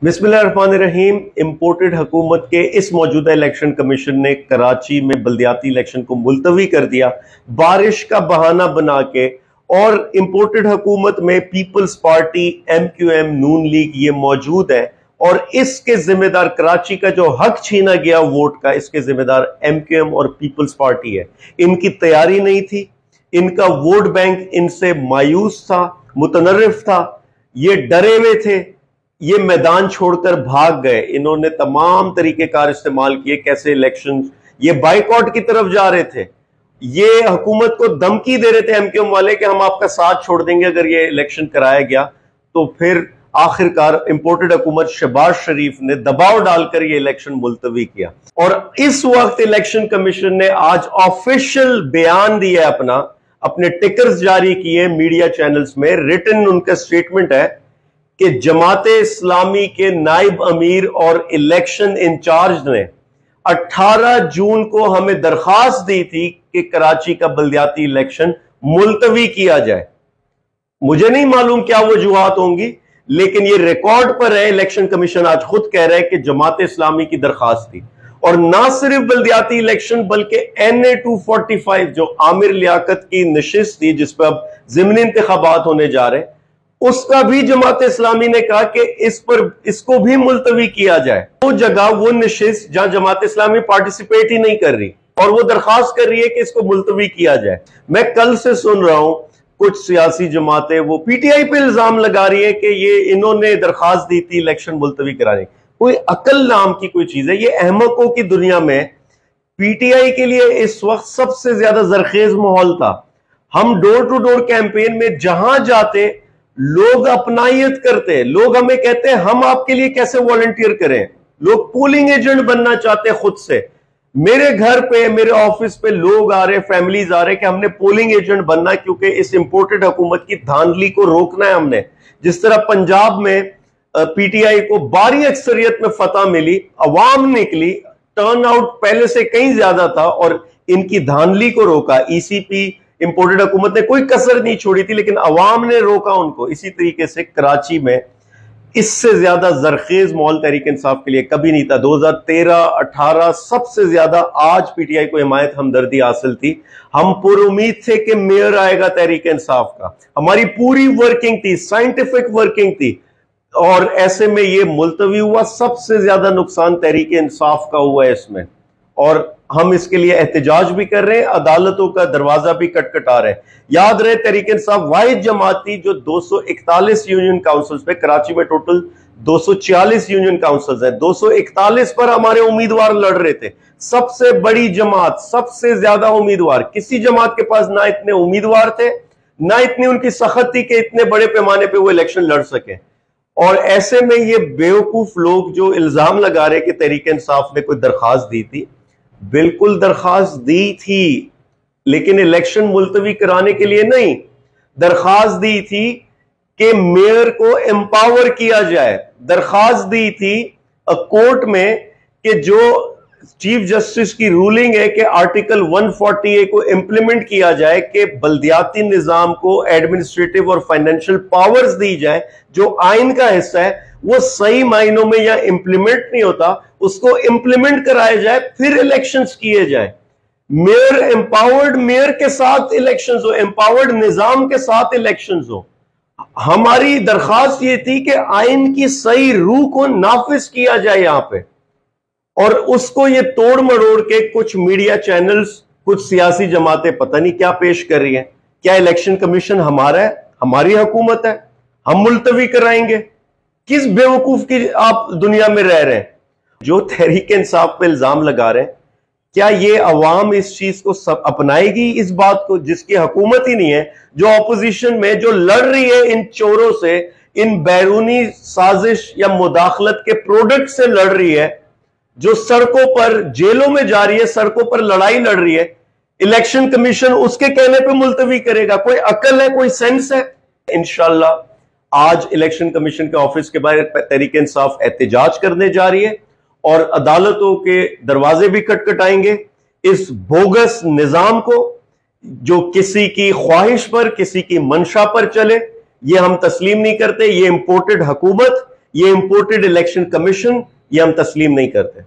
बिस्मिल्लाहिर्रहमानिर्रहीम। इंपोर्टेड हुकूमत के इस मौजूदा इलेक्शन कमीशन ने कराची में बल्दियाती इलेक्शन को मुलतवी कर दिया, बारिश का बहाना बना के। और इंपोर्टेड हुकूमत में पीपल्स पार्टी, MQM, नून लीग ये मौजूद है और इसके जिम्मेदार कराची का जो हक छीना गया वोट का, इसके जिम्मेदार MQM और पीपल्स पार्टी है। इनकी तैयारी नहीं थी, इनका वोट बैंक इनसे मायूस था, मुतनर्रिफ था, ये डरे हुए थे, ये मैदान छोड़कर भाग गए। इन्होंने तमाम तरीकेकार इस्तेमाल किए, कैसे इलेक्शन, ये बाइकआउट की तरफ जा रहे थे, ये हुकूमत को धमकी दे रहे थे MQM वाले कि हम आपका साथ छोड़ देंगे अगर ये इलेक्शन कराया गया। तो फिर आखिरकार इंपोर्टेड हुकूमत शहबाज शरीफ ने दबाव डालकर ये इलेक्शन मुलतवी किया। और इस वक्त इलेक्शन कमीशन ने आज ऑफिशियल बयान दिया, अपने टिकर्स जारी किए मीडिया चैनल्स में। रिटन उनका स्टेटमेंट है कि जमाते इस्लामी के नाइब अमीर और इलेक्शन इंचार्ज ने 18 जून को हमें दरखास्त दी थी कि कराची का बल्दियाती इलेक्शन मुलतवी किया जाए। मुझे नहीं मालूम क्या वजूहात होंगी, लेकिन ये रिकॉर्ड पर है, इलेक्शन कमीशन आज खुद कह रहा है कि जमाते इस्लामी की दरखास्त थी। और ना सिर्फ बल्दियाती इलेक्शन बल्कि NA 245 जो आमिर लियाकत की नशिस्त थी, जिस पर अब ज़िमनी इंतखाबात होने जा रहे हैं, उसका भी जमात इस्लामी ने कहा कि इसको भी मुलतवी किया जाए। वो जगह, वो नशिस्त जहां जमात इस्लामी पार्टिसिपेट ही नहीं कर रही और वो दरखास्त कर रही है कि इसको मुलतवी किया जाए। मैं कल से सुन रहा हूं कुछ सियासी जमातें वो PTI पे इल्जाम लगा रही है कि ये इन्होंने दरखास्त दी थी इलेक्शन मुलतवी कराने। कोई अकल नाम की कोई चीज है? ये अहमकों की दुनिया में PTI के लिए इस वक्त सबसे ज्यादा जरखेज माहौल था। हम डोर टू डोर कैंपेन में जहां जाते लोग अपनायत करते, लोग हमें कहते हैं हम आपके लिए कैसे वॉलंटियर करें। लोग पोलिंग एजेंट बनना चाहते खुद से। मेरे घर पे, मेरे ऑफिस पे लोग आ रहे, फैमिलीज आ रहे कि हमने पोलिंग एजेंट बनना, क्योंकि इस इंपोर्टेड हुकूमत की धांधली को रोकना है हमने। जिस तरह पंजाब में PTI को भारी अक्सरियत में फतह मिली, अवाम निकली, टर्न आउट पहले से कहीं ज्यादा था और इनकी धांधली को रोका। ECP इंपोर्टेड हुकूमत ने कोई कसर नहीं छोड़ी थी, लेकिन अवाम ने रोका उनको। इसी तरीके से कराची में इससे ज्यादा जरखेज माहौल तहरीक इंसाफ के लिए कभी नहीं था। 2013-18 सबसे ज्यादा आज PTI को हिमायत हमदर्दी हासिल थी। हम पुरुमीद थे कि मेयर आएगा तहरीक इंसाफ का, हमारी पूरी वर्किंग थी, साइंटिफिक वर्किंग थी, और ऐसे में ये मुलतवी हुआ। सबसे ज्यादा नुकसान तहरीक इंसाफ का हुआ है इसमें, और हम इसके लिए एहतजाज भी कर रहे हैं, अदालतों का दरवाजा भी खटखटा रहे हैं। याद रहे, तहरीक इंसाफ वाहिद जमात थी जो 241 यूनियन काउंसिल्स पे, कराची में टोटल 246 यूनियन काउंसिल्स हैं, 241 पर हमारे उम्मीदवार लड़ रहे थे। सबसे बड़ी जमात, सबसे ज्यादा उम्मीदवार। किसी जमात के पास ना इतने उम्मीदवार थे, ना इतनी उनकी सख्त थी कि इतने बड़े पैमाने पर वो इलेक्शन लड़ सके। और ऐसे में ये बेवकूफ लोग जो इल्जाम लगा रहे कि तहरीक इंसाफ ने कोई दरखास्त दी थी, बिल्कुल दरखास्त दी थी, लेकिन इलेक्शन मुलतवी कराने के लिए नहीं। दरखास्त दी थी कि मेयर को एम्पावर किया जाए। दरखास्त दी थी कोर्ट में कि जो चीफ जस्टिस की रूलिंग है कि आर्टिकल 140A को इंप्लीमेंट किया जाए, कि बल्दियाती निजाम को एडमिनिस्ट्रेटिव और फाइनेंशियल पावर्स दी जाए, जो आइन का हिस्सा है, वो सही मायनों में या इंप्लीमेंट नहीं होता, उसको इंप्लीमेंट कराया जाए, फिर इलेक्शंस किए जाए। मेयर एम्पावर्ड, मेयर के साथ इलेक्शंस हो, एम्पावर्ड निजाम के साथ इलेक्शंस हो। हमारी दरखास्त ये थी कि आइन की सही रूह को नाफिज किया जाए यहां पे, और उसको ये तोड़ मरोड़ के कुछ मीडिया चैनल्स, कुछ सियासी जमातें पता नहीं क्या पेश कर रही हैं। क्या इलेक्शन कमीशन हमारा है, हमारी हुकूमत है, हम मुलतवी कराएंगे? किस बेवकूफ की आप दुनिया में रह रहे हैं? जो तहरीक इंसाफ पे इल्जाम लगा रहे हैं, क्या ये अवाम इस चीज को सब अपनाएगी, इस बात को, जिसकी हुकूमत ही नहीं है, जो ऑपोजिशन में, जो लड़ रही है इन चोरों से, इन बैरूनी साजिश या मुदाखलत के प्रोडक्ट से लड़ रही है, जो सड़कों पर, जेलों में जा रही है, सड़कों पर लड़ाई लड़ रही है। इलेक्शन कमीशन उसके कहने पे मुलतवी करेगा? कोई अकल है, कोई सेंस है? इंशाल्लाह आज इलेक्शन कमीशन के ऑफिस के बाहर तहरीक इंसाफ एहतजाज करने जा रही है और अदालतों के दरवाजे भी खटखटाएंगे। इस बोगस निजाम को, जो किसी की ख्वाहिश पर, किसी की मंशा पर चले, ये हम तस्लीम नहीं करते। ये इंपोर्टेड हुकूमत, ये इंपोर्टेड इलेक्शन कमीशन ये हम तस्लीम नहीं करते।